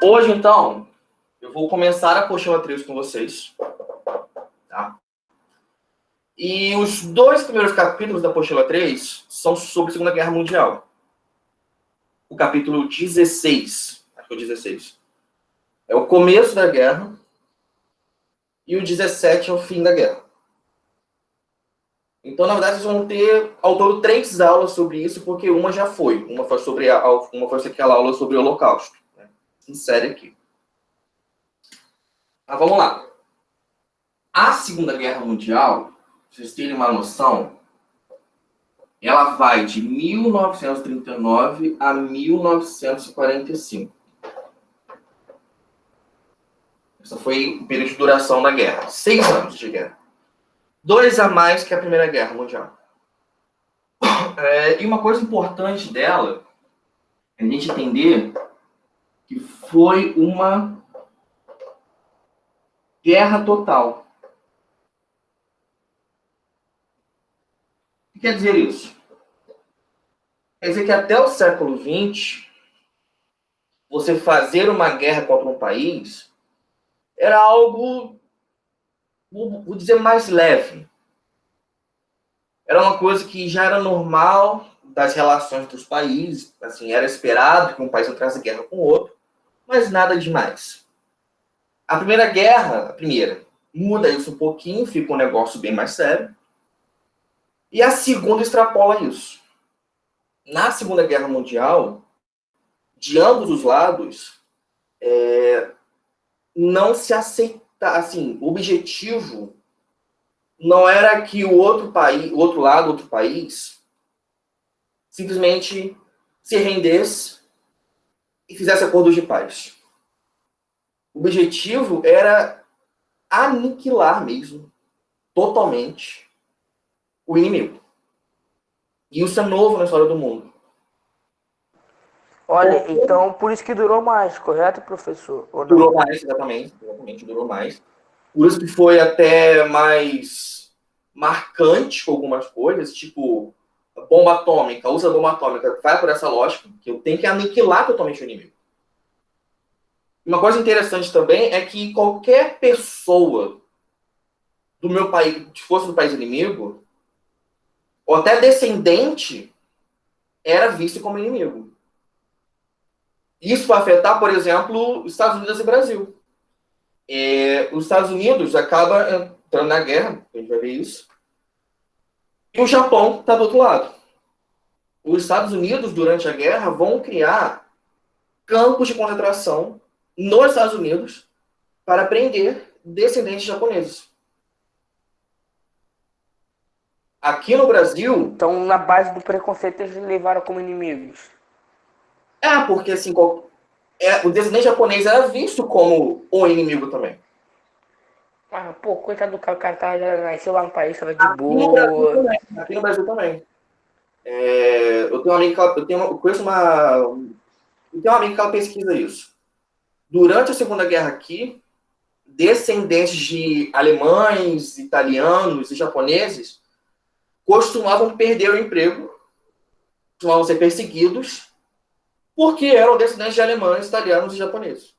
Hoje, então, eu vou começar a apostila 3 com vocês. Tá? E os 2 primeiros capítulos da apostila 3 são sobre a Segunda Guerra Mundial. O capítulo 16, acho que é o 16, é o começo da guerra. E o 17 é o fim da guerra. Então, na verdade, vocês vão ter ao todo 3 aulas sobre isso, porque uma já foi. Uma foi aquela aula sobre o Holocausto. Né? Em série aqui. Mas vamos lá. A Segunda Guerra Mundial, pra vocês terem uma noção, ela vai de 1939 a 1945. Essa foi o período de duração da guerra. 6 anos de guerra. 2 a mais que a Primeira Guerra Mundial. E uma coisa importante dela é a gente entender que foi uma guerra total. O que quer dizer isso? Quer dizer que até o século XX, você fazer uma guerra contra um país era algo, vou dizer, mais leve. Era uma coisa que já era normal das relações dos países, assim, era esperado que um país entrasse em guerra com o outro, mas nada demais. A primeira, muda isso um pouquinho, fica um negócio bem mais sério, e a segunda extrapola isso. Na Segunda Guerra Mundial, de ambos os lados, não se aceita, assim, o objetivo não era que o outro país, simplesmente se rendesse e fizesse acordos de paz. O objetivo era aniquilar mesmo, totalmente, o inimigo. E isso é novo na história do mundo. Olha, então por isso que durou mais, correto, professor? Ou não? Durou mais, exatamente, durou mais. Por isso que foi até mais marcante com algumas coisas, tipo bomba atômica, usa bomba atômica, vai por essa lógica, que eu tenho que aniquilar totalmente o inimigo. Uma coisa interessante também é que qualquer pessoa do meu país, que fosse do país inimigo, ou até descendente, era visto como inimigo. Isso vai afetar, por exemplo, os Estados Unidos e Brasil. Os Estados Unidos acaba entrando na guerra, a gente vai ver isso, e o Japão está do outro lado. Os Estados Unidos, durante a guerra, vão criar campos de concentração nos Estados Unidos para prender descendentes japoneses. Aqui no Brasil... Então, na base do preconceito, eles levaram como inimigos. Porque assim, o descendente japonês era visto como o inimigo também. Ah, pô, coitado do cara já nasceu lá no país, tava de boa. Aqui no Brasil também. Eu tenho uma amiga que ela pesquisa isso. Durante a Segunda Guerra aqui, descendentes de alemães, italianos e japoneses costumavam perder o emprego, costumavam ser perseguidos, porque eram descendentes de alemães, italianos e japoneses.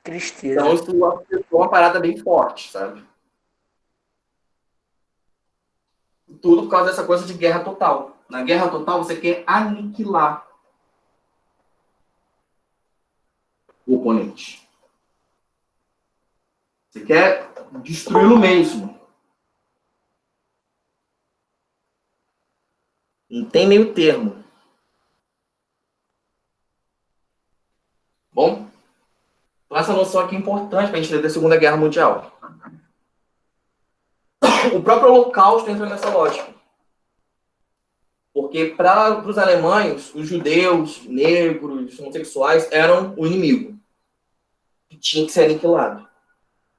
Tristeza. Então isso é uma parada bem forte, sabe? Tudo por causa dessa coisa de guerra total. Na guerra total, você quer aniquilar o oponente. Você quer destruí-lo mesmo. Não tem meio termo. Bom, então essa noção aqui é importante para a gente entender a Segunda Guerra Mundial. O próprio Holocausto entra nessa lógica. Porque para os alemães, os judeus, negros, homossexuais eram o inimigo. Que tinha que ser aniquilado.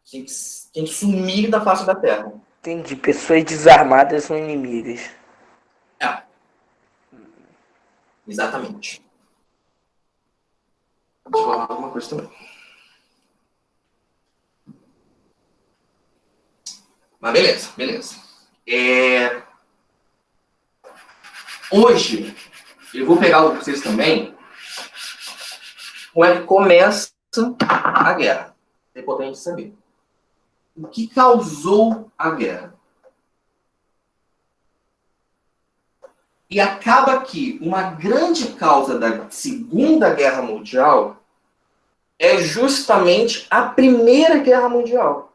Tinha que sumir da face da terra. Entendi. Pessoas desarmadas são inimigas. Exatamente. Deixa eu falar alguma coisa também. Mas beleza. Hoje, eu vou pegar com vocês também Como é que começa a guerra? É importante saber. O que causou a guerra? E acaba que uma grande causa da Segunda Guerra Mundial é justamente a Primeira Guerra Mundial.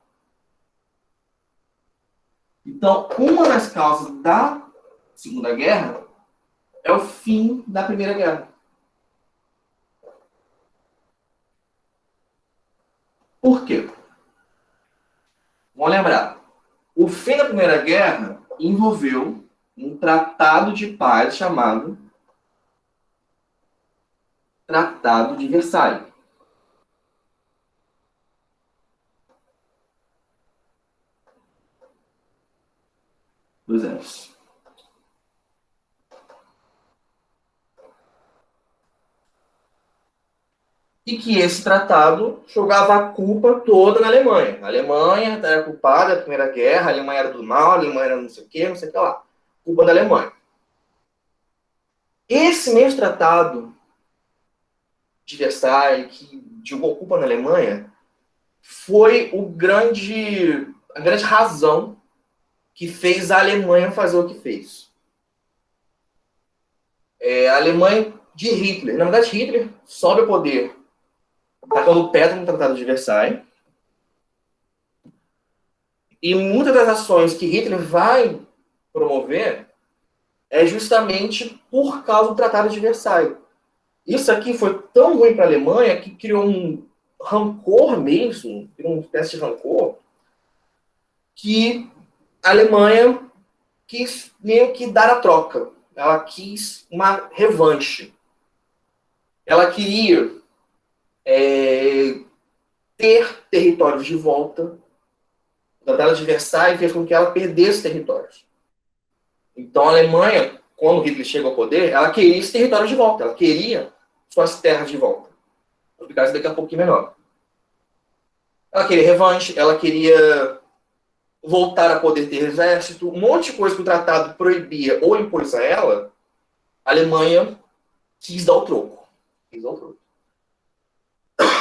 Então, uma das causas da Segunda Guerra é o fim da Primeira Guerra. Por quê? Vamos lembrar. O fim da Primeira Guerra envolveu um tratado de paz chamado Tratado de Versalhes. Dos anos. E que esse tratado jogava a culpa toda na Alemanha. A Alemanha era culpada da Primeira Guerra, a Alemanha era do mal, a Alemanha era não sei o que, não sei o que lá. Culpa da Alemanha. Esse mesmo tratado de Versailles, que jogou culpa na Alemanha, foi a grande razão que fez a Alemanha fazer o que fez. A Alemanha de Hitler. Na verdade, Hitler sobe ao poder tacando pedra no Tratado de Versailles. E muitas das ações que Hitler vai promover é justamente por causa do Tratado de Versailles. Isso aqui foi tão ruim para a Alemanha que criou um rancor mesmo, uma espécie de rancor, que a Alemanha quis meio que dar a troca. Ela quis uma revanche. Ela queria ter territórios de volta. O Tratado de Versailles fez com que ela perdesse territórios. Então a Alemanha, quando Hitler chegou ao poder, ela queria esse território de volta. Ela queria suas terras de volta. Vou explicar isso daqui a pouquinho melhor. Ela queria revanche, ela queria voltar a poder ter exército, um monte de coisa que o tratado proibia ou impôs a ela, a Alemanha quis dar o troco.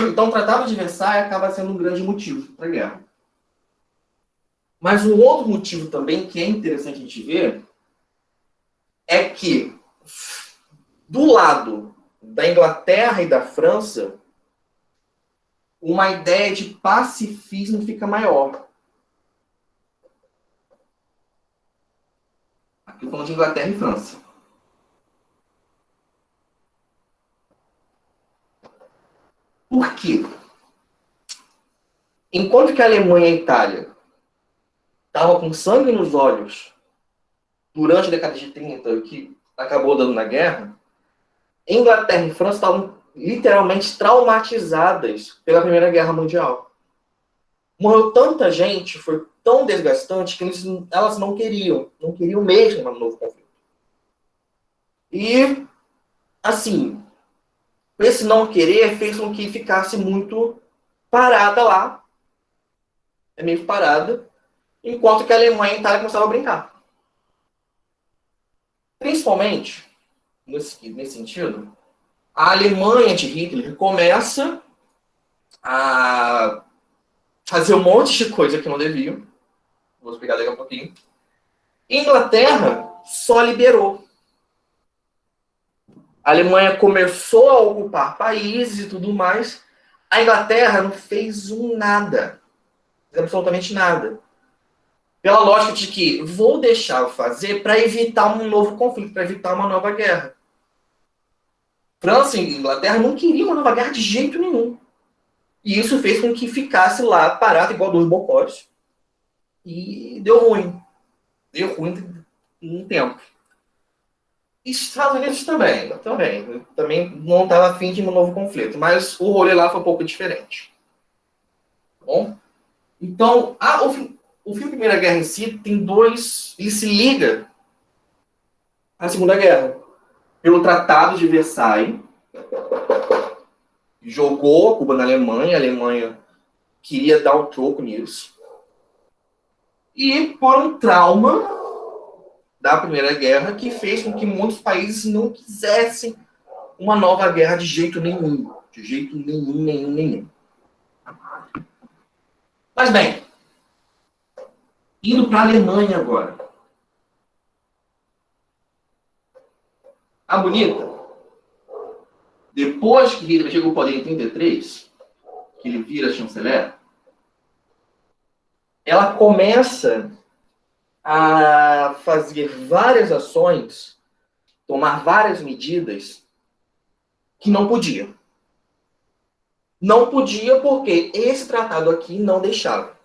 Então o Tratado de Versailles acaba sendo um grande motivo para a guerra. Mas um outro motivo também que é interessante a gente ver é que do lado da Inglaterra e da França, uma ideia de pacifismo fica maior. Aqui falando de Inglaterra e França. Por quê? Enquanto que a Alemanha e a Itália estavam com sangue nos olhos durante a década de 30, que acabou dando na guerra, Inglaterra e França estavam literalmente traumatizadas pela Primeira Guerra Mundial. Morreu tanta gente, foi tão desgastante que elas não queriam mesmo um novo conflito. E, assim, esse não querer fez com que ficasse muito parada lá, meio parada, enquanto que a Alemanha e a Itália começavam a brincar. Principalmente, nesse sentido, a Alemanha de Hitler começa a fazer um monte de coisa que não deviam. Vou explicar daqui a pouquinho. Inglaterra só liberou. A Alemanha começou a ocupar países e tudo mais. A Inglaterra não fez nada. Absolutamente nada. Pela lógica de que vou deixar fazer para evitar um novo conflito, para evitar uma nova guerra. França e Inglaterra não queriam uma nova guerra de jeito nenhum. E isso fez com que ficasse lá parado igual dois bocós. E deu ruim. Deu ruim um tempo. E Estados Unidos também não estava afim de um novo conflito. Mas o rolê lá foi um pouco diferente. Tá bom? Então, o fim da Primeira Guerra em si tem dois... Ele se liga à Segunda Guerra. Pelo Tratado de Versailles, jogou a culpa na Alemanha, a Alemanha queria dar o troco nisso. E por um trauma da Primeira Guerra que fez com que muitos países não quisessem uma nova guerra de jeito nenhum. De jeito nenhum. Mas bem, indo para a Alemanha agora. A bonita, depois que Hitler chegou ao poder em 1933, que ele vira chanceler, ela começa a fazer várias ações, tomar várias medidas que não podia. Não podia porque esse tratado aqui não deixava.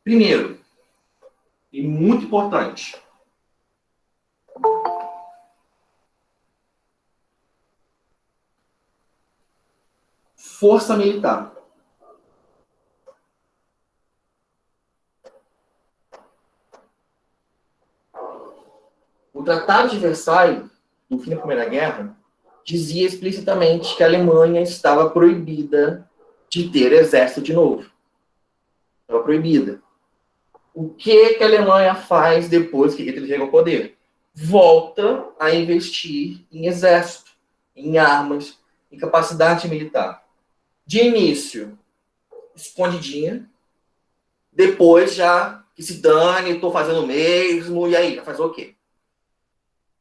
Primeiro, e muito importante, força militar. O Tratado de Versailles, no fim da Primeira Guerra, dizia explicitamente que a Alemanha estava proibida de ter exército de novo. Estava proibida. O que a Alemanha faz depois que Hitler chega ao poder? Volta a investir em exército, em armas, em capacidade militar. De início, escondidinha. Depois já, que se dane, estou fazendo o mesmo, e aí, vai fazer o quê?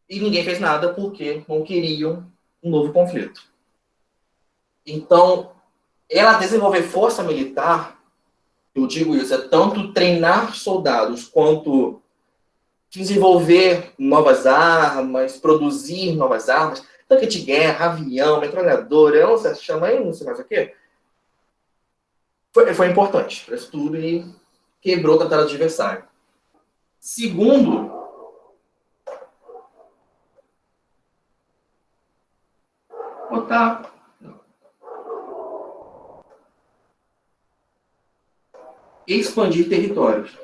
E ninguém fez nada porque não queriam um novo conflito. Então, ela desenvolver força militar, eu digo isso, é tanto treinar soldados quanto desenvolver novas armas, produzir novas armas, tanque de guerra, avião, metralhadora, não sei se chama aí, não sei mais o quê. Foi importante para isso tudo e quebrou o Tratado de Versailles. Segundo, botar expandir territórios.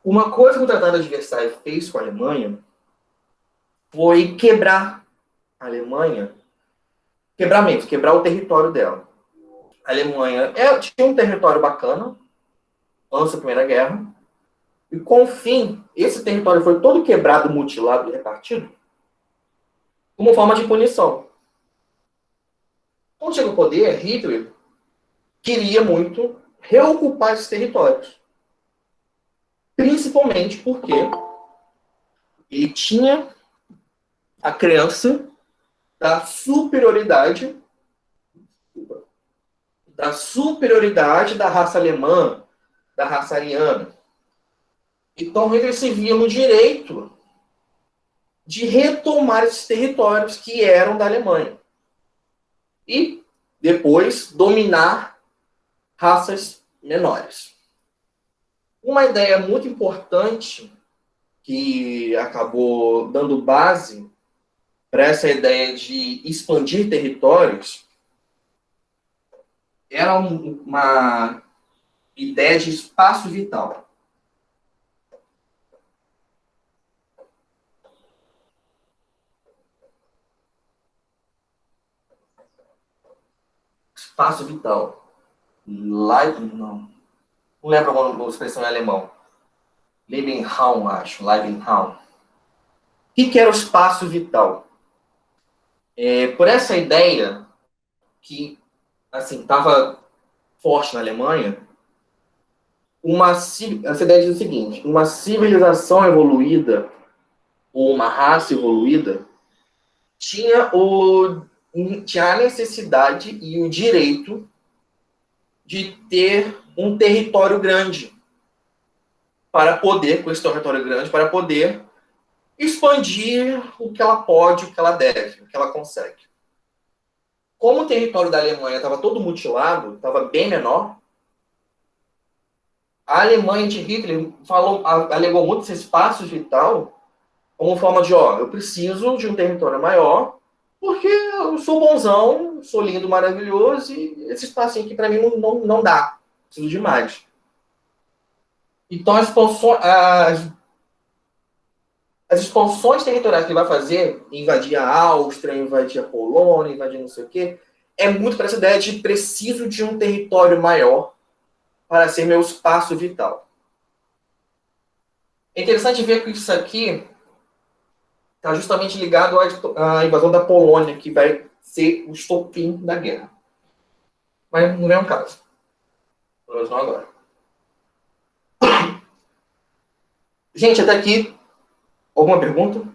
Uma coisa que o Tratado de Versailles fez com a Alemanha foi quebrar a Alemanha, quebrar o território dela. A Alemanha tinha um território bacana antes da Primeira Guerra, e com o fim, esse território foi todo quebrado, mutilado e repartido como forma de punição. Quando chegou ao poder, Hitler queria muito reocupar esses territórios. Principalmente porque ele tinha a crença da superioridade da raça alemã, da raça ariana. Então ele se via no direito de retomar esses territórios que eram da Alemanha. E depois dominar raças menores. Uma ideia muito importante que acabou dando base para essa ideia de expandir territórios era uma ideia de espaço vital. Espaço vital. Não lembro a expressão em alemão. Lebensraum, acho. Lebensraum. O que era o espaço vital? Por essa ideia que estava forte na Alemanha, essa ideia diz o seguinte: uma civilização evoluída ou uma raça evoluída tinha a necessidade e o direito de ter um território grande para poder, com esse território grande, para poder expandir o que ela pode, o que ela deve, o que ela consegue. Como o território da Alemanha estava todo mutilado, estava bem menor, a Alemanha de Hitler alegou muito esse espaço vital como forma de, eu preciso de um território maior, porque eu sou bonzão, sou lindo, maravilhoso, e esse espacinho aqui para mim não dá. Preciso de mais. Então, as expansões territoriais que ele vai fazer, invadir a Áustria, invadir a Polônia, invadir não sei o quê, é muito para essa ideia de preciso de um território maior para ser meu espaço vital. É interessante ver que isso aqui está justamente ligado à invasão da Polônia, que vai ser o estopim da guerra. Mas não é um caso. Pelo menos não agora. Gente, até aqui, alguma pergunta?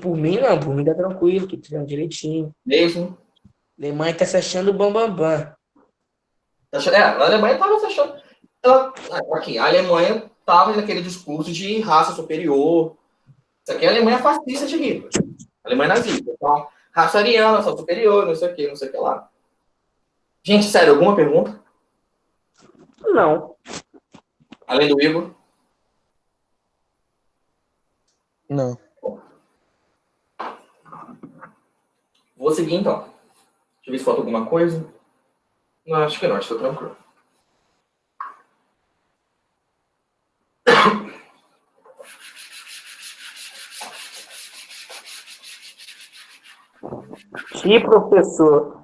Por mim, não. Por mim tá tranquilo, que fizeram direitinho. Mesmo? A Alemanha tá se achando bambambam. Bam, bam. A Alemanha estava se achando. Aqui, a Alemanha estava naquele discurso de raça superior. Isso aqui é a Alemanha fascista de Hitler. A Alemanha nazista. Então, raça ariana, raça superior, não sei o que, não sei o que lá. Gente, sério, alguma pergunta? Não. Além do Igor? Não. Vou seguir então. Deixa eu ver se falta alguma coisa. Não, acho que não, acho que estou tranquilo. E professor?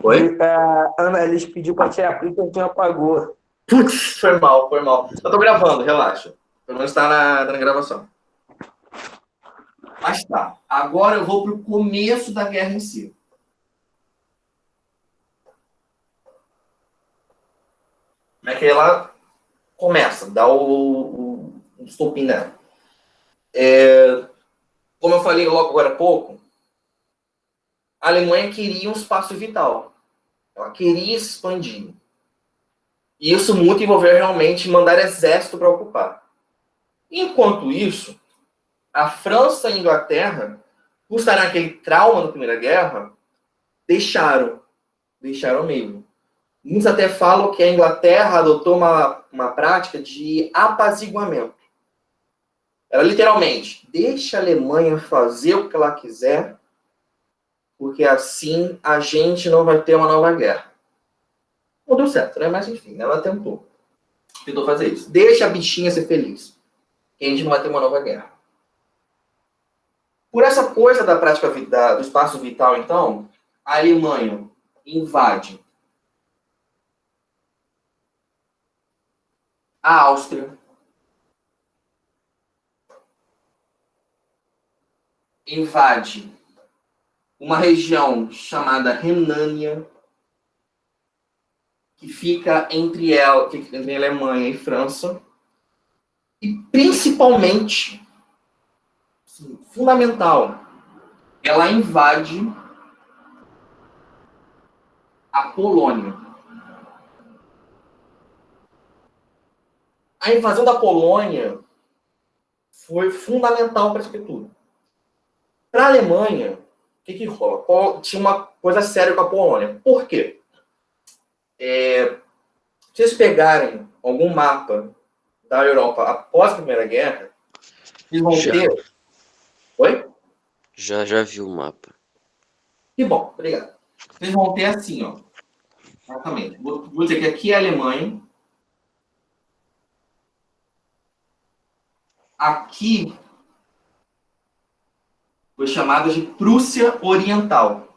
Oi? A Ana Alice pediu pra tirar print e a gente apagou. Putz, foi mal, foi mal. Eu tô gravando, relaxa. Pelo menos tá na gravação. Mas tá. Agora eu vou pro começo da guerra em si. Como é que ela começa? Dá o estopim nela. Como eu falei logo agora há pouco, a Alemanha queria um espaço vital. Ela queria se expandir. E isso muito envolveu realmente mandar exército para ocupar. Enquanto isso, a França e a Inglaterra, por estarem naquele trauma da Primeira Guerra, deixaram mesmo. Muitos até falam que a Inglaterra adotou uma prática de apaziguamento. Ela literalmente deixa a Alemanha fazer o que ela quiser, porque assim a gente não vai ter uma nova guerra. Não deu certo, né? Mas enfim, ela tentou fazer isso. Deixa a bichinha ser feliz, que a gente não vai ter uma nova guerra. Por essa coisa da prática do espaço vital, então, a Alemanha invade a Áustria, invade uma região chamada Renânia, que fica entre a Alemanha e França, e principalmente, assim, fundamental, ela invade a Polônia. A invasão da Polônia foi fundamental para isso tudo. Para a Alemanha, o que rola? Tinha uma coisa séria com a Polônia. Por quê? Se vocês pegarem algum mapa da Europa após a Primeira Guerra, eles vão ter... Oi? Já vi o mapa. Que bom, obrigado. Vocês vão ter assim, ó. Exatamente. Vou dizer que aqui é a Alemanha. Aqui foi chamada de Prússia Oriental.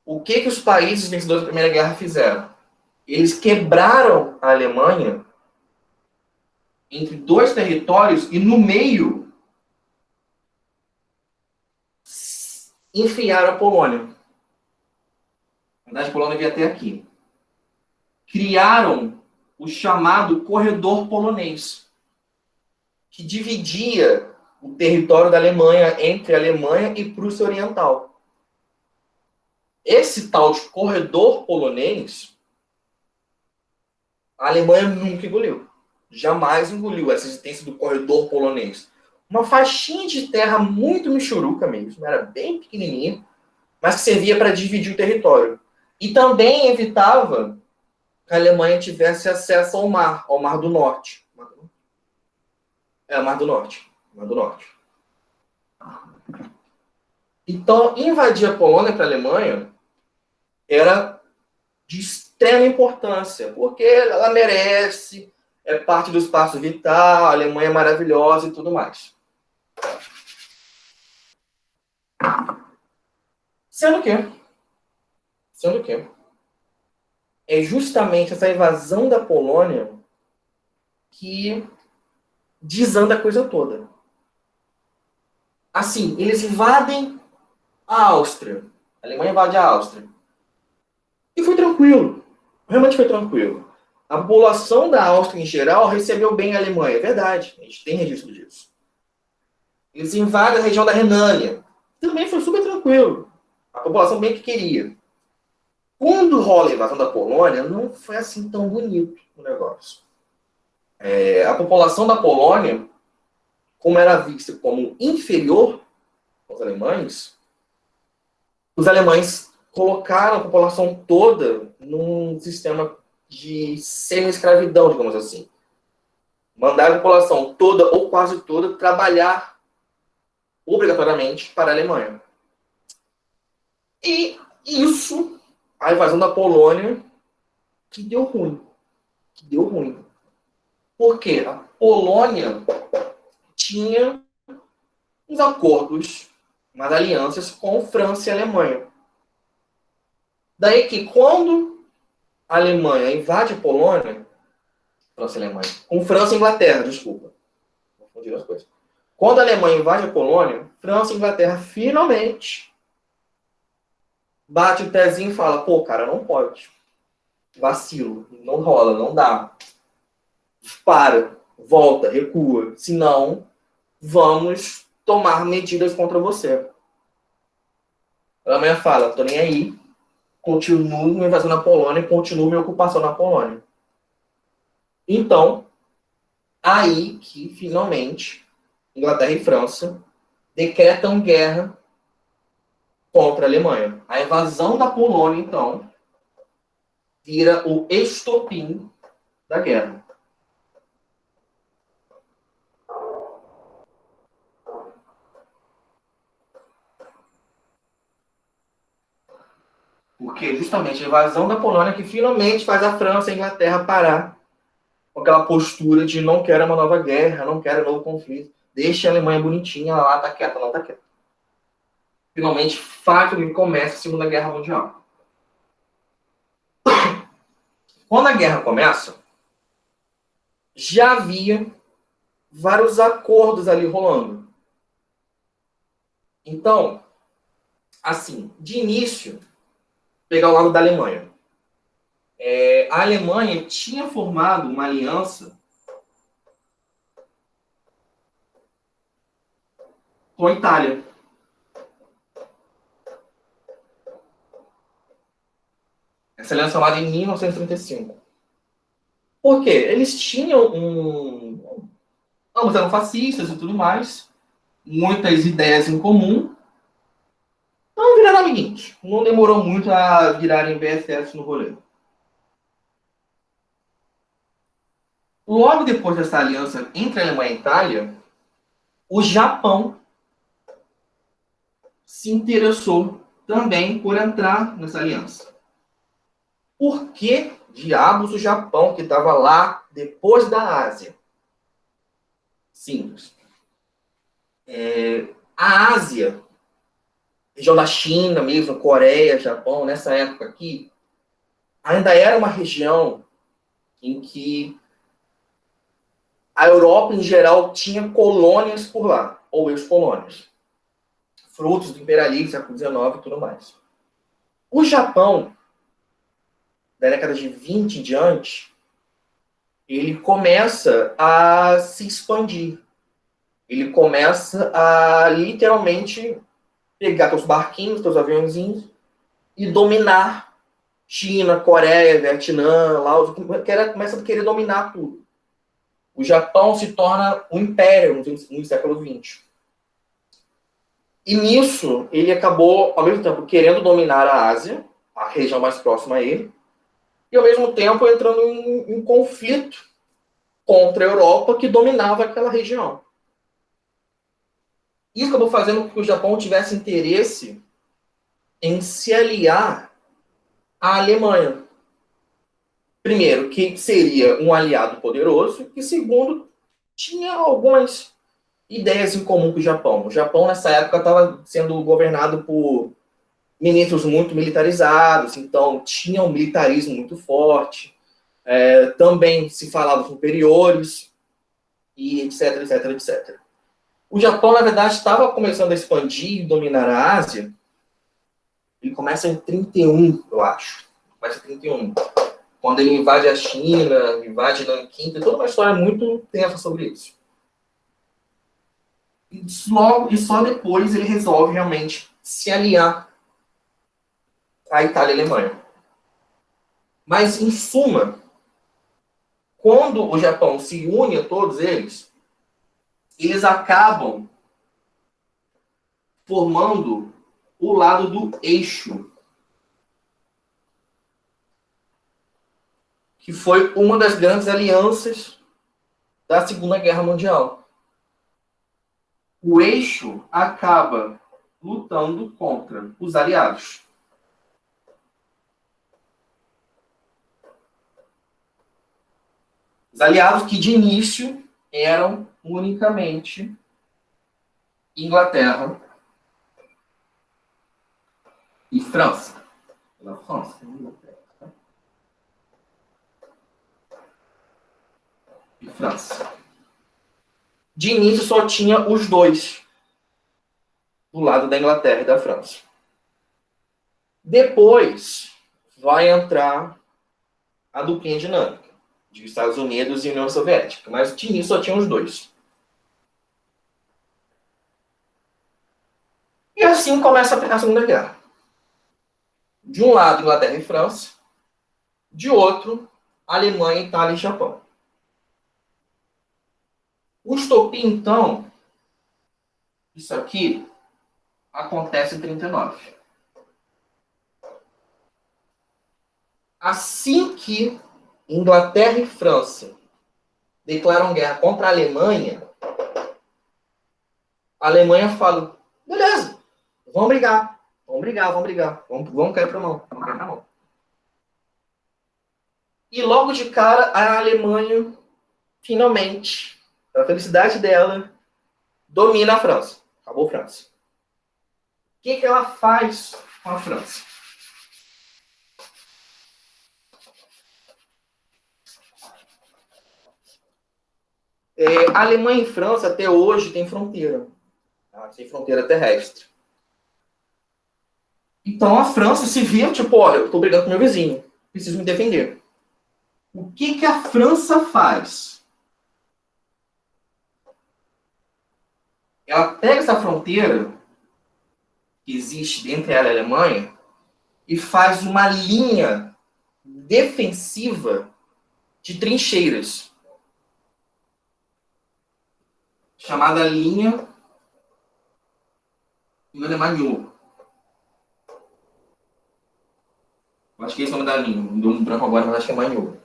O que os países vencedores da Primeira Guerra fizeram? Eles quebraram a Alemanha entre dois territórios e no meio enfiaram a Polônia. Na verdade, a Polônia veio até aqui. Criaram o chamado Corredor Polonês, que dividia o território da Alemanha entre a Alemanha e Prússia Oriental. Esse tal de Corredor Polonês, a Alemanha nunca engoliu. Jamais engoliu essa existência do Corredor Polonês. Uma faixinha de terra muito michuruca mesmo, era bem pequenininha, mas que servia para dividir o território. E também evitava que a Alemanha tivesse acesso ao Mar do Norte. Mar do Norte. Mar do Norte. Então, invadir a Polônia para a Alemanha era de extrema importância, porque ela merece, é parte do espaço vital, a Alemanha é maravilhosa e tudo mais. Sendo que é justamente essa invasão da Polônia que desanda a coisa toda. Assim, eles invadem a Áustria. A Alemanha invade a Áustria. E foi tranquilo. Realmente foi tranquilo. A população da Áustria, em geral, recebeu bem a Alemanha. É verdade. A gente tem registro disso. Eles invadem a região da Renânia. Também foi super tranquilo. A população bem que queria. Quando rola a invasão da Polônia, não foi assim tão bonito o negócio. A população da Polônia, como era vista como inferior aos alemães, os alemães colocaram a população toda num sistema de semi-escravidão, digamos assim. Mandaram a população toda, ou quase toda, trabalhar obrigatoriamente para a Alemanha. E isso, a invasão da Polônia, que deu ruim. Por quê? A Polônia tinha uns acordos, umas alianças com França e Alemanha. Daí que quando a Alemanha invade a Polônia, França e Alemanha, com França e Inglaterra, desculpa, confundir as coisas. Quando a Alemanha invade a Polônia, França e Inglaterra finalmente bate o pezinho e fala, pô, cara, não pode. Vacilo, não rola, não dá. Para, volta, recua. Senão, vamos tomar medidas contra você. A Alemanha fala, tô nem aí, continuo minha invasão na Polônia e continuo minha ocupação na Polônia. Então, aí que, finalmente, Inglaterra e França decretam guerra contra a Alemanha. A invasão da Polônia, então, vira o estopim da guerra. Porque justamente a invasão da Polônia que finalmente faz a França e a Inglaterra parar com aquela postura de não quero uma nova guerra, não quero um novo conflito. Deixa a Alemanha bonitinha, ela lá tá quieta, não tá quieta. Finalmente, fato que começa a Segunda Guerra Mundial. Quando a guerra começa, já havia vários acordos ali rolando. Então, assim, de início, pegar o lado da Alemanha. A Alemanha tinha formado uma aliança com a Itália. Essa aliança chamada em 1935. Por quê? Eles tinham ambos eram fascistas e tudo mais, muitas ideias em comum. Então viraram amiguinhos. Não demorou muito a virarem BFFs no rolê. Logo depois dessa aliança entre a Alemanha e a Itália, o Japão se interessou também por entrar nessa aliança. Por que diabos o Japão, que estava lá depois da Ásia? Simples. A Ásia, região da China mesmo, Coreia, Japão, nessa época aqui, ainda era uma região em que a Europa, em geral, tinha colônias por lá, ou ex-colônias. Frutos do imperialismo, século XIX e tudo mais. O Japão, da década de 20 em diante, ele começa a se expandir. Ele começa a, literalmente, pegar seus barquinhos, seus aviãozinhos, e dominar China, Coreia, Vietnã, Laos, começa a querer dominar tudo. O Japão se torna um império no século XX. E nisso, ele acabou, ao mesmo tempo, querendo dominar a Ásia, a região mais próxima a ele, e ao mesmo tempo entrando em conflito contra a Europa, que dominava aquela região. Isso acabou fazendo com que o Japão tivesse interesse em se aliar à Alemanha. Primeiro, que seria um aliado poderoso, e segundo, tinha algumas ideias em comum com o Japão. O Japão, nessa época, estava sendo governado por ministros muito militarizados, então tinha um militarismo muito forte. Também se falava superiores, e etc, etc, etc. O Japão, na verdade, estava começando a expandir e dominar a Ásia. Ele começa em 31, eu acho. Começa em 31. Quando ele invade a China, invade Nanquim, tem toda uma história muito tensa sobre isso. E só depois ele resolve realmente se aliar à Itália e à Alemanha. Mas, em suma, quando o Japão se une a todos eles, eles acabam formando o lado do eixo, que foi uma das grandes alianças da Segunda Guerra Mundial. O eixo acaba lutando contra os aliados. Os aliados que, de início, eram unicamente Inglaterra e França. La France, Inglaterra e França. De início, só tinha os dois do lado da Inglaterra e da França. Depois, vai entrar a duplinha dinâmica de Estados Unidos e União Soviética. Mas de início só tinha os dois. E assim começa a Segunda Guerra. De um lado, Inglaterra e França. De outro, Alemanha, Itália e Japão. O estopim, então, isso aqui, acontece em 39. Assim que Inglaterra e França declaram guerra contra a Alemanha fala, beleza, vamos brigar, vamos cair para a mão. E logo de cara, a Alemanha, finalmente, para a felicidade dela, domina a França. Acabou a França. O que ela faz com a França? A Alemanha e França até hoje tem fronteira. Tá? Tem fronteira terrestre. Então a França se vê, tipo, olha, eu estou brigando com meu vizinho. Preciso me defender. O que a França faz? Ela pega essa fronteira que existe entre ela e a Alemanha e faz uma linha defensiva de trincheiras, chamada linha Magnol. Acho que esse é o nome da linha. Não deu um branco agora, mas acho que é Magnol. O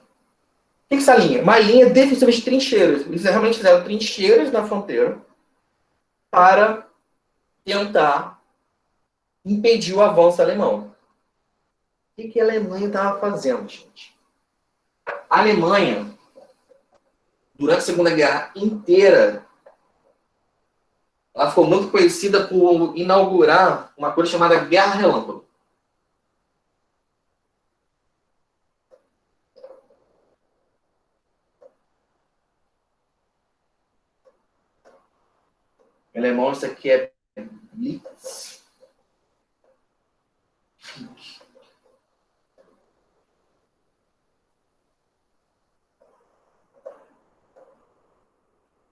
que é essa linha? Uma linha defensiva de trincheiras. Eles realmente fizeram trincheiras na fronteira para tentar impedir o avanço alemão. O que a Alemanha estava fazendo, gente? A Alemanha, durante a Segunda Guerra inteira, ela ficou muito conhecida por inaugurar uma coisa chamada Guerra Relâmpago. Em alemão, isso aqui é Blitz.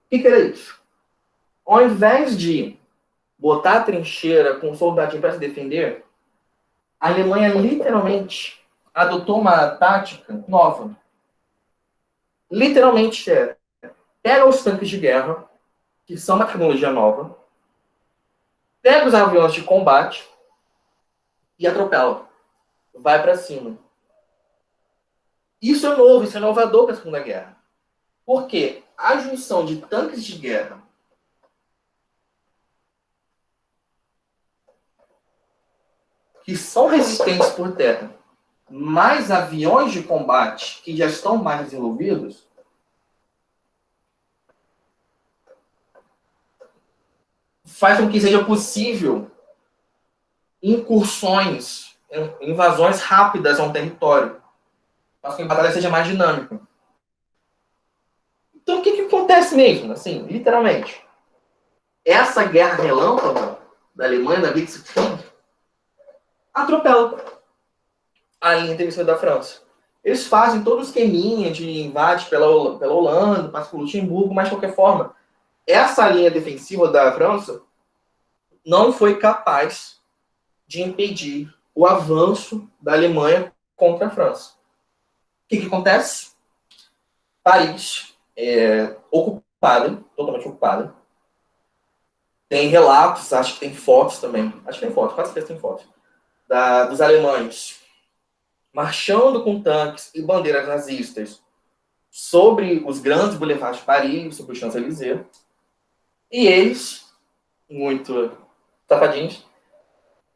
O que era isso? Ao invés de botar a trincheira com um soldadinho para se defender, a Alemanha literalmente adotou uma tática nova. Literalmente pega os tanques de guerra, que são uma tecnologia nova, pega os aviões de combate e atropela. Vai para cima. Isso é novo, isso é inovador para a Segunda Guerra. Por quê? A junção de tanques de guerra que são resistentes por terra, mais aviões de combate que já estão mais desenvolvidos, faz com que seja possível incursões, invasões rápidas a um território. Faz com que a batalha seja mais dinâmica. Então, o que acontece mesmo? Assim, literalmente. Essa guerra relâmpago da Alemanha, da Blitzkrieg, atropela a linha defensiva da França. Eles fazem todo o esqueminha de invade pela Holanda, passa por Luxemburgo, mas, de qualquer forma, essa linha defensiva da França não foi capaz de impedir o avanço da Alemanha contra a França. O que acontece? Paris é ocupada, totalmente ocupada. Tem relatos, acho que tem fotos também. Acho que tem fotos, quase certeza tem fotos. Dos alemães marchando com tanques e bandeiras nazistas sobre os grandes boulevards de Paris, sobre o Champs-Élysées. E eles, muito safadinhos,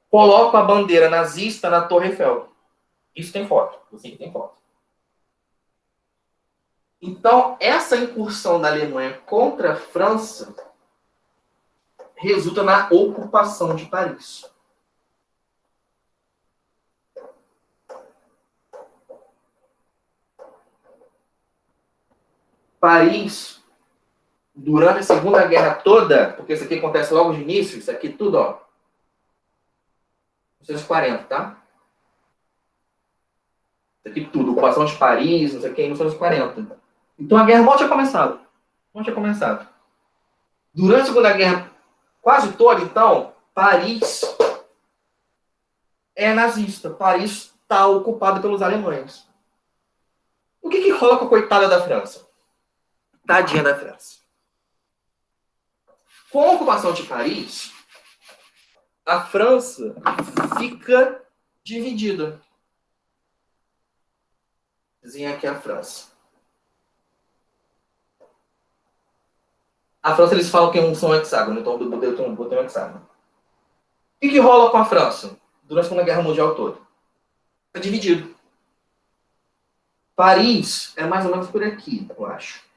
colocam a bandeira nazista na Torre Eiffel. Isso tem foto. Assim, tem foto. Então, essa incursão da Alemanha contra a França resulta na ocupação de Paris. Paris, durante a Segunda Guerra toda, porque isso aqui acontece logo de início, isso aqui tudo, ó, 1940, tá? Isso aqui tudo, ocupação de Paris, não sei o que, em 1940. Então a guerra mal tinha começado. Não tinha começado. Durante a Segunda Guerra quase toda, então, Paris é nazista. Paris está ocupada pelos alemães. O que rola com a coitada da França? Tadinha da França. Com a ocupação de Paris, a França fica dividida. Desenha aqui a França. A França, eles falam que são um hexágono, então eu botei um hexágono. O que rola com a França durante a Segunda Guerra Mundial toda? Está dividido. Paris é mais ou menos por aqui, eu acho.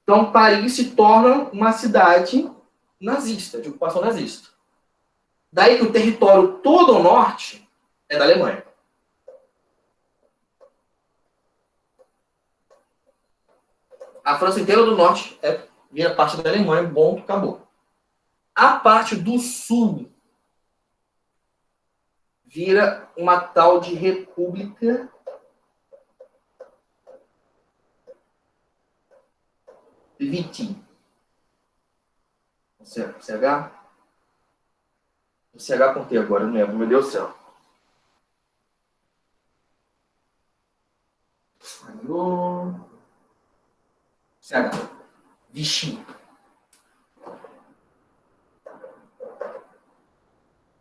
Então, Paris se torna uma cidade nazista, de ocupação nazista. Daí que o território todo ao norte é da Alemanha. A França inteira do norte vira parte da Alemanha, bom, acabou. A parte do sul vira uma tal de República de Vichy. CH? CH com T agora, não lembro, meu Deus do céu. CH. Vichy.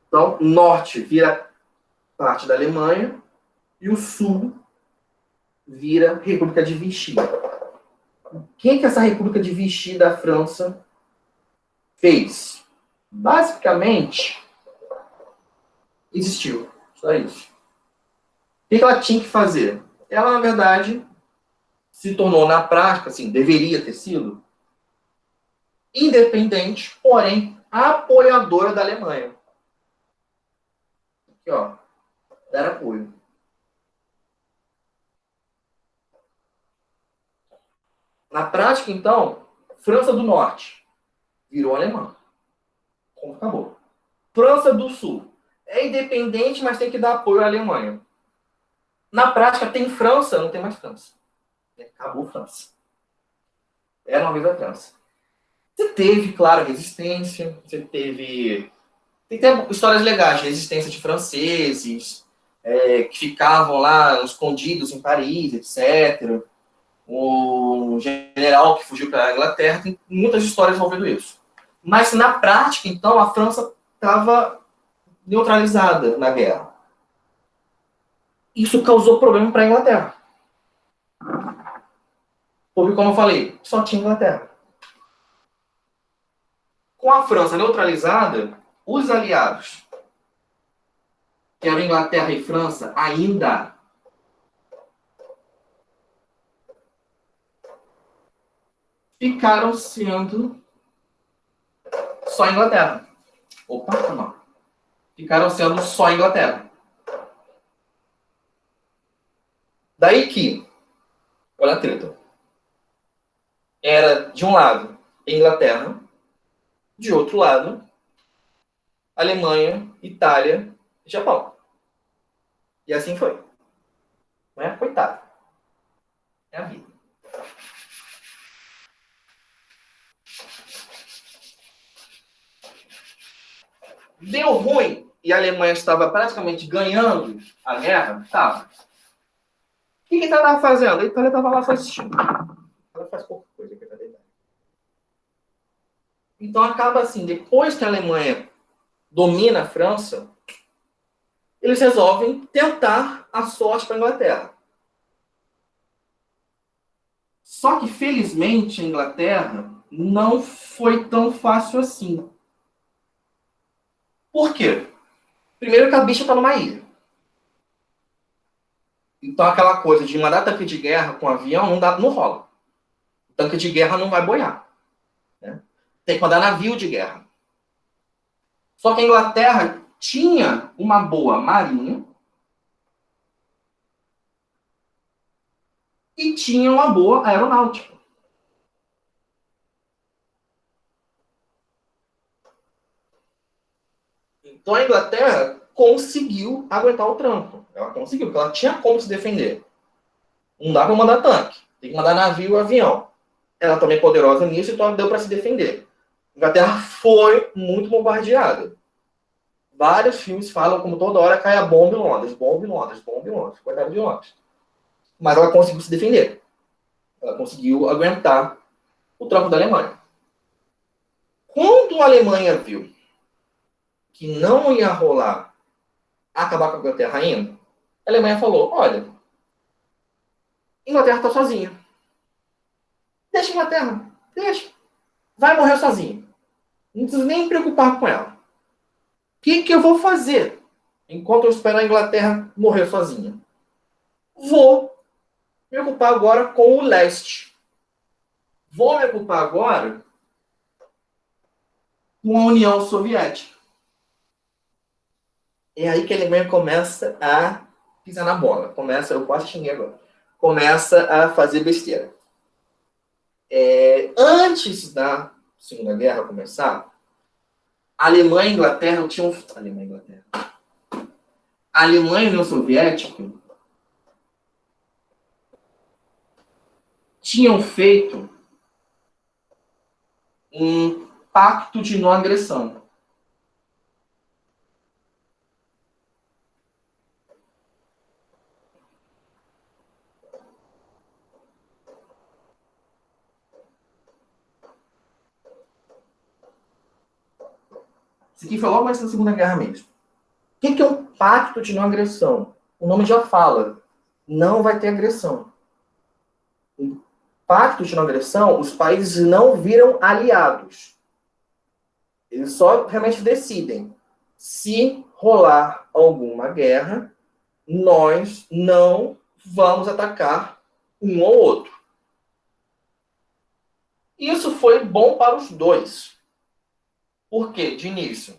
Então, norte vira parte da Alemanha e o sul vira República de Vichy. O que essa República de Vichy da França fez? Basicamente, existiu. Só isso. O que ela tinha que fazer? Ela, na verdade, se tornou na prática, assim, deveria ter sido, independente, porém, apoiadora da Alemanha. Aqui, ó, dar apoio. Na prática, então, França do Norte virou alemã. Como acabou. França do Sul é independente, mas tem que dar apoio à Alemanha. Na prática, tem França, não tem mais França. Acabou França. Era uma vez a França. Você teve, claro, resistência. Você teve... Tem histórias legais de resistência de franceses, que ficavam lá escondidos em Paris, etc. O general que fugiu para a Inglaterra. Tem muitas histórias envolvendo isso. Mas, na prática, então, a França estava neutralizada na guerra. Isso causou problema para a Inglaterra. Porque, como eu falei, só tinha Inglaterra. Com a França neutralizada, os aliados, que eram Inglaterra e França, ainda ficaram sendo só a Inglaterra. Opa, não. Ficaram sendo só a Inglaterra. Daí que, olha a treta. Era, de um lado, Inglaterra, de outro lado, Alemanha, Itália e Japão. E assim foi. Não é? Coitado. É a vida. Deu ruim e a Alemanha estava praticamente ganhando a guerra? Estava. O que a Itália estava fazendo? A Itália estava lá só assistindo. Ela faz pouca coisa que a Itália. Então acaba assim, depois que a Alemanha domina a França, eles resolvem tentar a sorte para a Inglaterra. Só que, felizmente, a Inglaterra não foi tão fácil assim. Por quê? Primeiro que a bicha está numa ilha. Então aquela coisa de mandar tanque de guerra com avião não rola. O tanque de guerra não vai boiar. Né? Tem que mandar navio de guerra. Só que a Inglaterra tinha uma boa marinha e tinha uma boa aeronáutica. Então a Inglaterra conseguiu aguentar o tranco. Ela conseguiu, porque ela tinha como se defender. Não dá para mandar tanque. Tem que mandar navio e avião. Ela também é poderosa nisso, então deu para se defender. A Inglaterra foi muito bombardeada. Vários filmes falam como toda hora cai a bomba em Londres, bomba em Londres, bomba em Londres. Coitado de Londres. Mas ela conseguiu se defender. Ela conseguiu aguentar o tranco da Alemanha. Quando a Alemanha viu que não ia rolar acabar com a Inglaterra ainda, a Alemanha falou, olha, a Inglaterra está sozinha. Deixa a Inglaterra, deixa. Vai morrer sozinha. Não preciso nem me preocupar com ela. O que eu vou fazer enquanto eu espero a Inglaterra morrer sozinha? Vou me ocupar agora com o leste. Vou me ocupar agora com a União Soviética. É aí que a Alemanha começa a pisar na bola. Eu quase xinguei agora. Começa a fazer besteira. Antes da Segunda Guerra começar, a Alemanha e a Inglaterra tinham... A Alemanha e a União Soviética tinham feito um pacto de não agressão. Isso aqui foi logo antes da Segunda Guerra mesmo. O que é um pacto de não agressão? O nome já fala. Não vai ter agressão. Um pacto de não agressão, os países não viram aliados. Eles só realmente decidem. Se rolar alguma guerra, nós não vamos atacar um ou outro. Isso foi bom para os dois. Por quê? De início,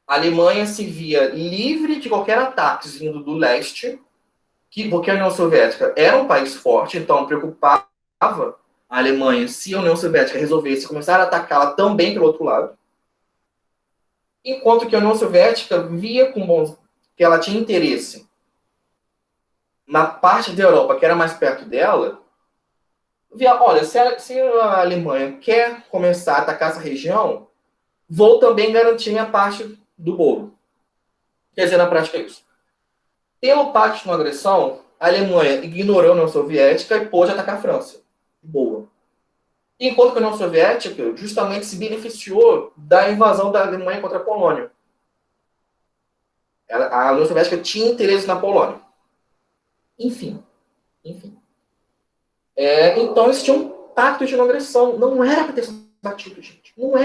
a Alemanha se via livre de qualquer ataque vindo do leste, porque a União Soviética era um país forte, então preocupava a Alemanha se a União Soviética resolvesse começar a atacá-la também pelo outro lado. Enquanto que a União Soviética via que ela tinha interesse na parte da Europa que era mais perto dela, via, olha, se a Alemanha quer começar a atacar essa região, vou também garantir minha parte do bolo. Quer dizer, na prática é isso. Pelo pacto de não agressão, a Alemanha ignorou a União Soviética e pôde atacar a França. Boa. Enquanto que a União Soviética justamente se beneficiou da invasão da Alemanha contra a Polônia. A União Soviética tinha interesse na Polônia. Enfim. Então eles tinham um pacto de não agressão. Não era para ter sido batido, gente. Não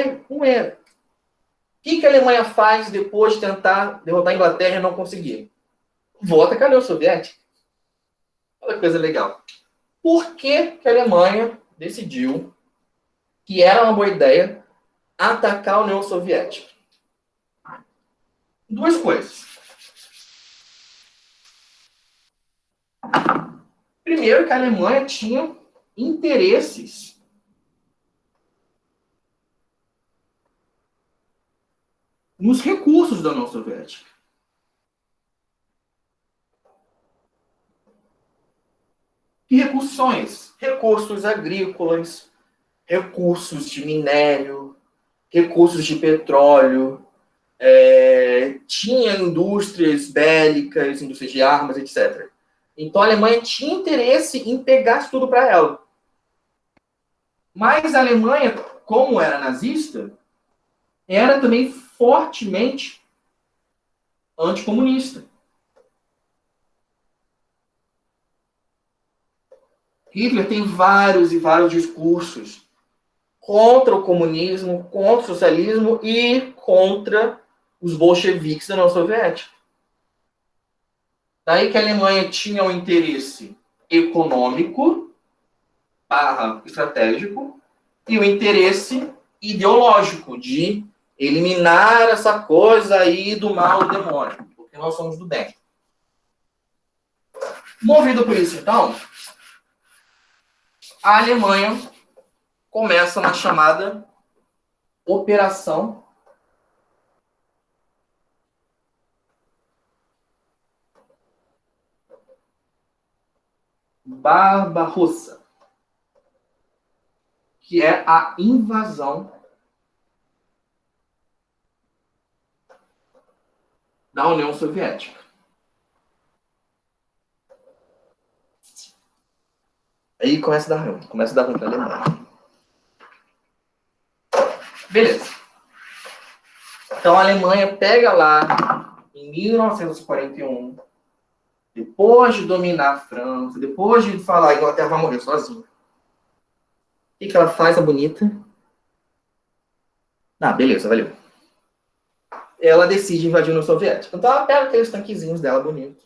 era. O que a Alemanha faz depois de tentar derrotar a Inglaterra e não conseguir? Volta com a União Soviética. Olha que coisa legal. Por que a Alemanha decidiu que era uma boa ideia atacar a União Soviética? Duas coisas. Primeiro, que a Alemanha tinha interesses nos recursos da União Soviética. Que recursos são esses? Recursos agrícolas, recursos de minério, recursos de petróleo, tinha indústrias bélicas, indústrias de armas, etc. Então a Alemanha tinha interesse em pegar isso tudo para ela. Mas a Alemanha, como era nazista, era também fortemente anticomunista. Hitler tem vários e vários discursos contra o comunismo, contra o socialismo e contra os bolcheviques da União Soviética. Daí que a Alemanha tinha um interesse econômico / estratégico e o interesse ideológico de eliminar essa coisa aí do mal do demônio, porque nós somos do bem. Movido por isso, então, a Alemanha começa uma chamada Operação Barbarossa, que é a invasão da União Soviética. Aí começa a dar ruim para a Alemanha. Beleza. Então a Alemanha pega lá, em 1941, depois de dominar a França, depois de falar que a Inglaterra vai morrer sozinha, o que ela faz, a bonita? Beleza, valeu. Ela decide invadir a União Soviética. Então ela pega aqueles tanquezinhos dela bonitos,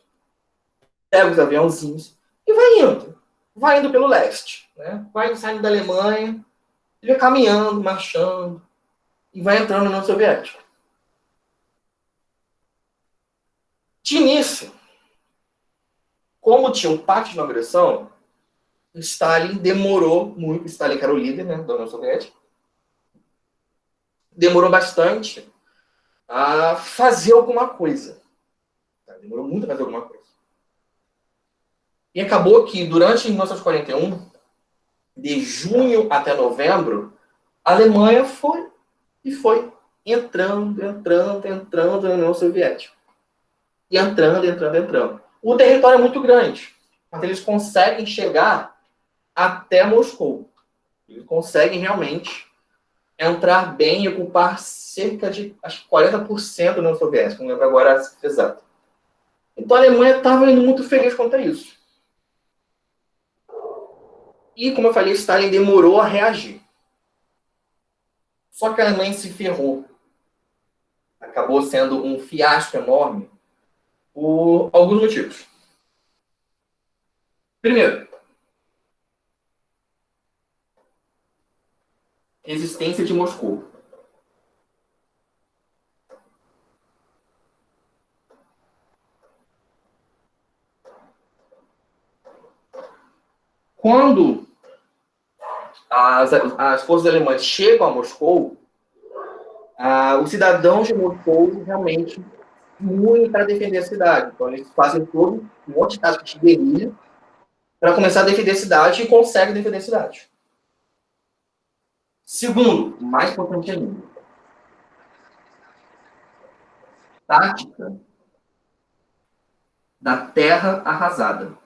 pega os aviãozinhos e vai indo. Vai indo pelo leste. Né? Vai saindo da Alemanha, e vai caminhando, marchando, e vai entrando na União Soviética. De início, como tinha um pacto de não agressão, Stalin demorou muito, Stalin que era o líder, né, da União Soviética, demorou bastante a fazer alguma coisa. Demorou muito a fazer alguma coisa. E acabou que, durante 1941, de junho até novembro, a Alemanha foi entrando na União Soviética. E entrando. O território é muito grande, mas eles conseguem chegar até Moscou. Eles conseguem realmente entrar bem e ocupar cerca de, acho que 40% da União Soviética, não lembro agora exato. Então a Alemanha estava indo muito feliz quanto a isso. E, como eu falei, Stalin demorou a reagir. Só que a Alemanha se ferrou. Acabou sendo um fiasco enorme por alguns motivos. Primeiro, resistência de Moscou. Quando as forças alemãs chegam a Moscou, os cidadãos de Moscou realmente muito para defender a cidade. Então, eles fazem todo um monte de tática de guerrilha para começar a defender a cidade e conseguem defender a cidade. Segundo, mais importante ainda, tática da terra arrasada.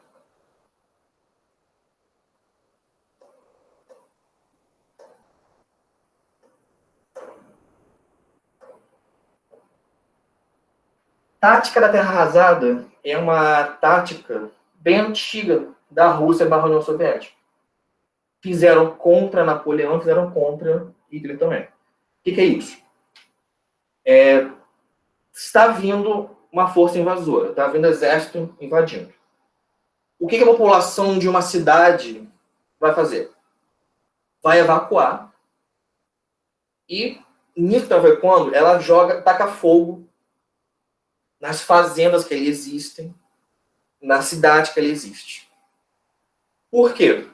Tática da terra arrasada é uma tática bem antiga da Rússia / União Soviética. Fizeram contra Napoleão, fizeram contra Hitler também. O que é isso? Está vindo uma força invasora, está vindo exército invadindo. O que a população de uma cidade vai fazer? Vai evacuar e nisso que ela foi quando ela taca fogo nas fazendas que ali existem, na cidade que ali existe. Por quê?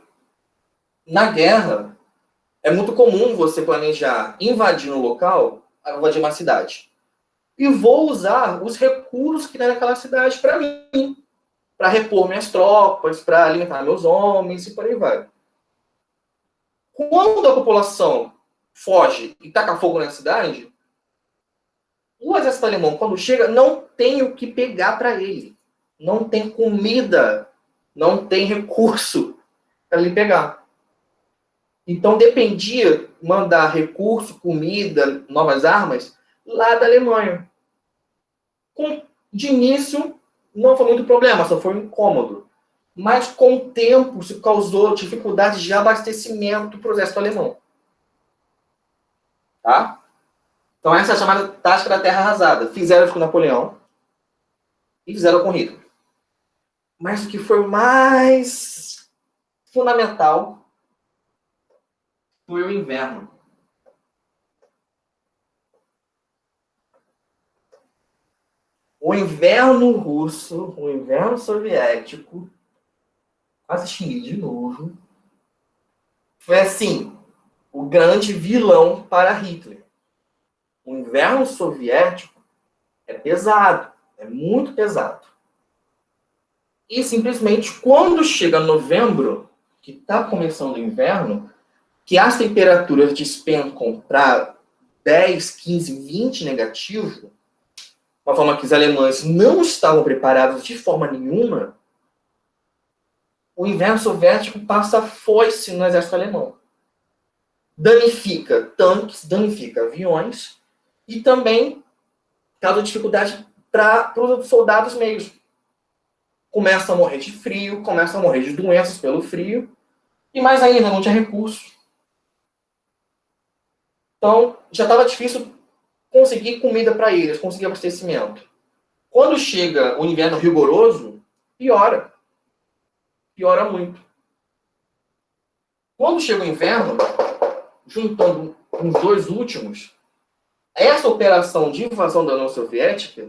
Na guerra, é muito comum você planejar invadir um local, invadir uma cidade. E vou usar os recursos que tem naquela cidade para mim, para repor minhas tropas, para alimentar meus homens e por aí vai. Quando a população foge e taca fogo na cidade, o exército alemão, quando chega, não tem o que pegar para ele. Não tem comida, não tem recurso para ele pegar. Então dependia mandar recurso, comida, novas armas lá da Alemanha. De início, não foi muito problema, só foi um incômodo. Mas com o tempo, se causou dificuldades de abastecimento para o exército alemão. Tá? Então essa é a chamada tática da terra arrasada. Fizeram com Napoleão e fizeram com Hitler. Mas o que foi mais fundamental foi o inverno. O inverno russo, o inverno soviético, quase xinguei de novo, foi assim, o grande vilão para Hitler. O inverno soviético é pesado, é muito pesado. E simplesmente quando chega novembro, que está começando o inverno, que as temperaturas despencam para 10, 15, 20 negativo, uma forma que os alemães não estavam preparados de forma nenhuma, o inverno soviético passa foice no exército alemão. Danifica tanques, danifica aviões e também causa dificuldade para os soldados mesmo. Começam a morrer de frio, começam a morrer de doenças pelo frio e mais ainda, não tinha recurso. Então, já estava difícil conseguir comida para eles, conseguir abastecimento. Quando chega o inverno rigoroso, piora. Piora muito. Quando chega o inverno, juntando os dois últimos, essa operação de invasão da União Soviética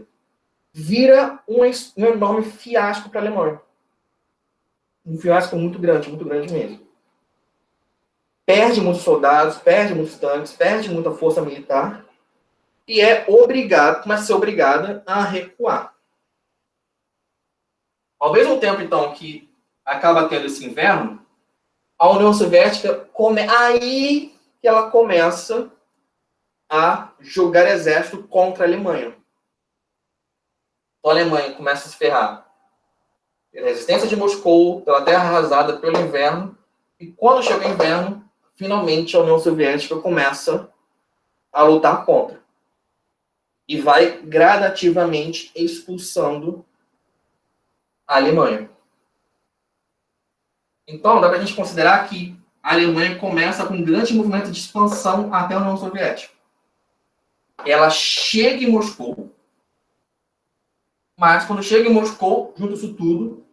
vira um enorme fiasco para a Alemanha. Um fiasco muito grande mesmo. Perde muitos soldados, perde muitos tanques, perde muita força militar e começa a ser obrigada a recuar. Ao mesmo tempo, então, que acaba tendo esse inverno, a União Soviética, aí que ela começa a jogar exército contra a Alemanha. Então a Alemanha começa a se ferrar pela resistência de Moscou, pela terra arrasada, pelo inverno, e quando chega o inverno, finalmente a União Soviética começa a lutar contra. E vai gradativamente expulsando a Alemanha. Então, dá para a gente considerar que a Alemanha começa com um grande movimento de expansão até a União Soviética. Ela chega em Moscou, mas quando chega em Moscou, junto isso tudo,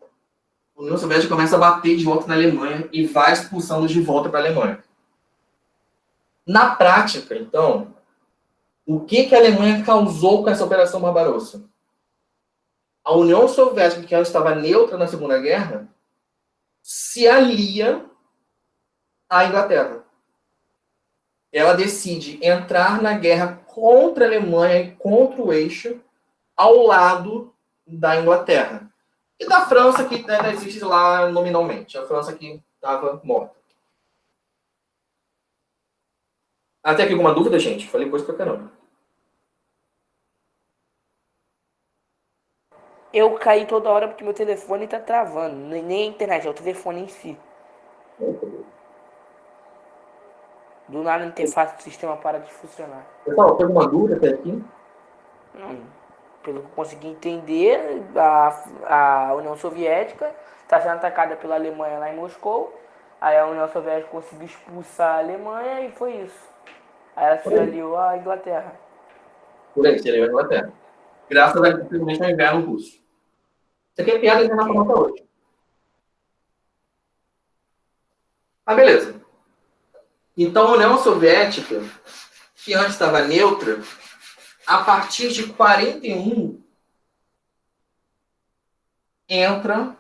a União Soviética começa a bater de volta na Alemanha e vai expulsando de volta para a Alemanha. Na prática, então, o que a Alemanha causou com essa Operação Barbarossa? A União Soviética, que ela estava neutra na Segunda Guerra, se alia à Inglaterra. Ela decide entrar na guerra contra a Alemanha e contra o eixo ao lado da Inglaterra. E da França, que ainda existe lá nominalmente. A França que estava morta. Até aqui alguma dúvida, gente? Falei coisa pra caramba. Eu caí toda hora porque meu telefone tá travando. Nem a internet, é o telefone em si. Do nada a interface do sistema para de funcionar. Pessoal, tem alguma dúvida até aqui? Não. Pelo que eu consegui entender, a União Soviética está sendo atacada pela Alemanha lá em Moscou. Aí a União Soviética conseguiu expulsar a Alemanha e foi isso. Aí ela se aliou à Inglaterra. Por aí, seria a Inglaterra. Graças a simplesmente ao inverno russo. Isso aqui é piada internacional para hoje. Ah, beleza. Então a União Soviética que antes estava neutra, a partir de 41 entra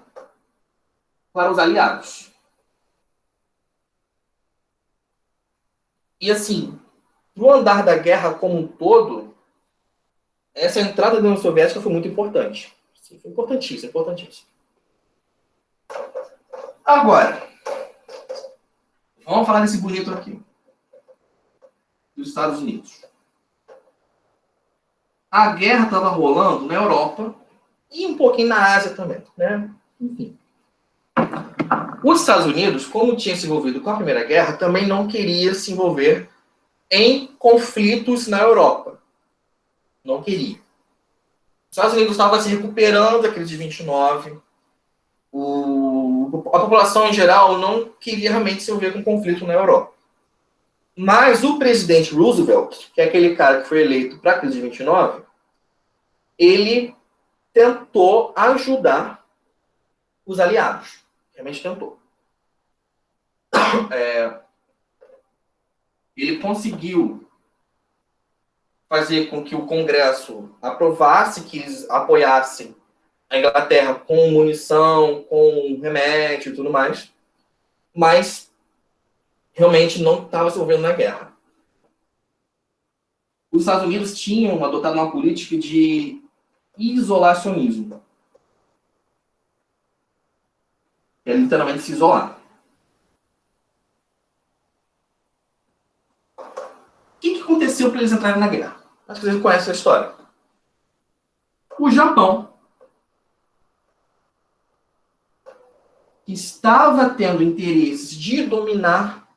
para os aliados. E assim, no andar da guerra como um todo, essa entrada da União Soviética foi muito importante. Sim, foi importantíssimo, importantíssimo. Agora, vamos falar desse bonito aqui. Dos Estados Unidos. A guerra estava rolando na Europa e um pouquinho na Ásia também, né? Enfim. Os Estados Unidos, como tinha se envolvido com a Primeira Guerra, também não queria se envolver em conflitos na Europa. Não queria. Os Estados Unidos estavam se recuperando da crise de 29. A população em geral não queria realmente se envolver com conflito na Europa. Mas o presidente Roosevelt, que é aquele cara que foi eleito para a crise de 29, ele tentou ajudar os aliados. Realmente tentou. Ele conseguiu fazer com que o Congresso aprovasse que eles apoiassem a Inglaterra com munição, com remédio e tudo mais, mas realmente não estava se envolvendo na guerra. Os Estados Unidos tinham adotado uma política de isolacionismo. É literalmente se isolar. O que aconteceu para eles entrarem na guerra? Acho que vocês conhecem a história. O Japão estava tendo interesses de dominar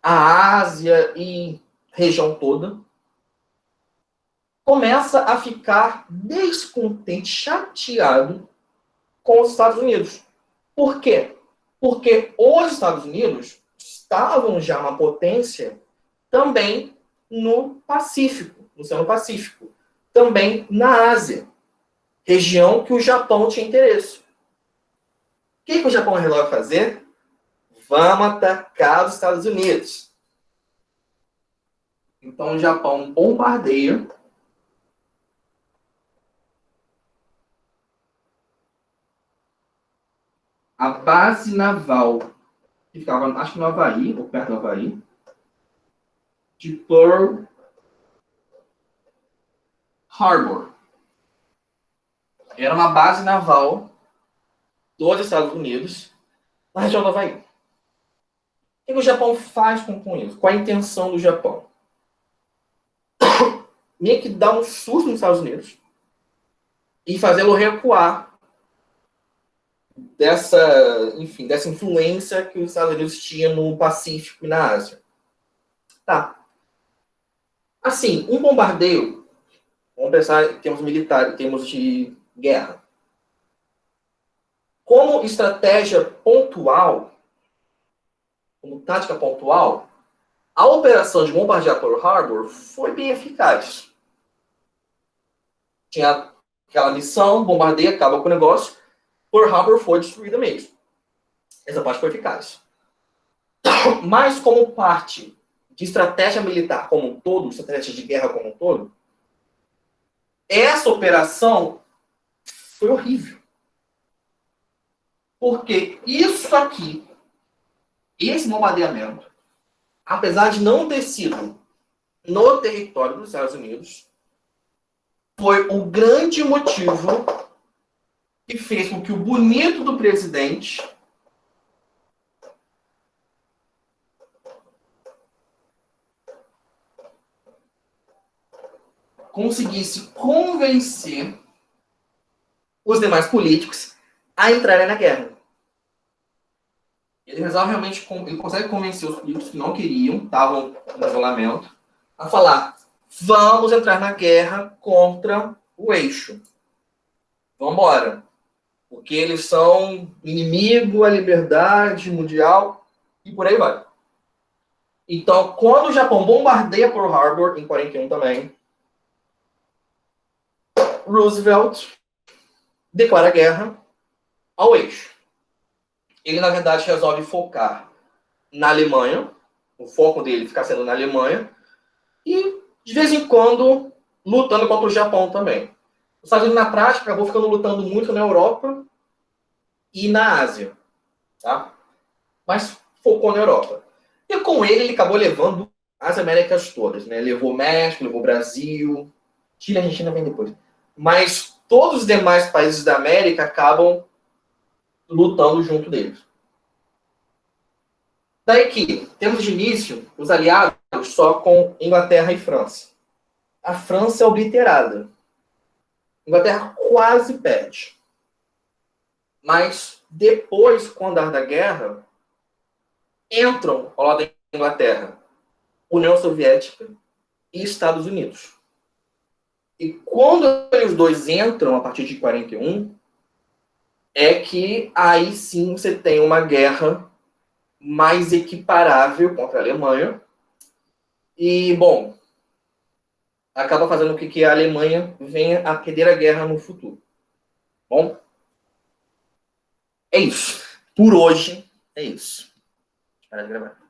a Ásia e região toda, começa a ficar descontente, chateado com os Estados Unidos. Por quê? Porque os Estados Unidos estavam já uma potência também no Pacífico, no Oceano Pacífico, também na Ásia, região que o Japão tinha interesse. O que o Japão resolve fazer? Vamos atacar os Estados Unidos. Então o Japão bombardeia a base naval que ficava, acho que no Havaí, ou perto do Havaí, de Pearl Harbor. Era uma base naval dos Estados Unidos na região do Havaí. O que o Japão faz com isso? Qual a intenção do Japão? Meio que dar um susto nos Estados Unidos e fazê-lo recuar dessa influência que os Estados Unidos tinham no Pacífico e na Ásia. Tá. Assim, um bombardeio, vamos pensar em termos militares, em termos de guerra. Como estratégia pontual, como tática pontual, a operação de bombardear Pearl Harbor foi bem eficaz. Tinha aquela missão, bombardeia, acaba com o negócio, Pearl Harbor foi destruída mesmo. Essa parte foi eficaz. Mas como parte de estratégia militar como um todo, estratégia de guerra como um todo, essa operação foi horrível. Porque isso aqui, esse bombardeamento, apesar de não ter sido no território dos Estados Unidos, foi o grande motivo que fez com que o bonito do presidente conseguisse convencer os demais políticos a entrarem na guerra. Ele resolve realmente, ele consegue convencer os políticos que não queriam, estavam no isolamento, a falar: vamos entrar na guerra contra o eixo. Vamos embora. Porque eles são inimigo à liberdade mundial e por aí vai. Então, quando o Japão bombardeia Pearl Harbor, em 41 também, Roosevelt declara guerra ao eixo. Ele, na verdade, resolve focar na Alemanha, o foco dele fica sendo na Alemanha, e De vez em quando, lutando contra o Japão também. Os Estados Unidos, na prática, acabou ficando lutando muito na Europa e na Ásia. Tá? Mas focou na Europa. E com ele acabou levando as Américas todas. Né? Levou México, levou Brasil, Chile e Argentina vem depois. Mas todos os demais países da América acabam lutando junto deles. Daí que, temos de início os aliados só com Inglaterra e França. A França é obliterada. A Inglaterra quase perde. Mas depois, com o andar da guerra, entram ao lado da Inglaterra União Soviética e Estados Unidos. E quando os dois entram, a partir de 41, é que aí sim você tem uma guerra mais equiparável contra a Alemanha. E, bom, acaba fazendo com que a Alemanha venha a perder a guerra no futuro. Bom, é isso. Por hoje, é isso. Para de gravar.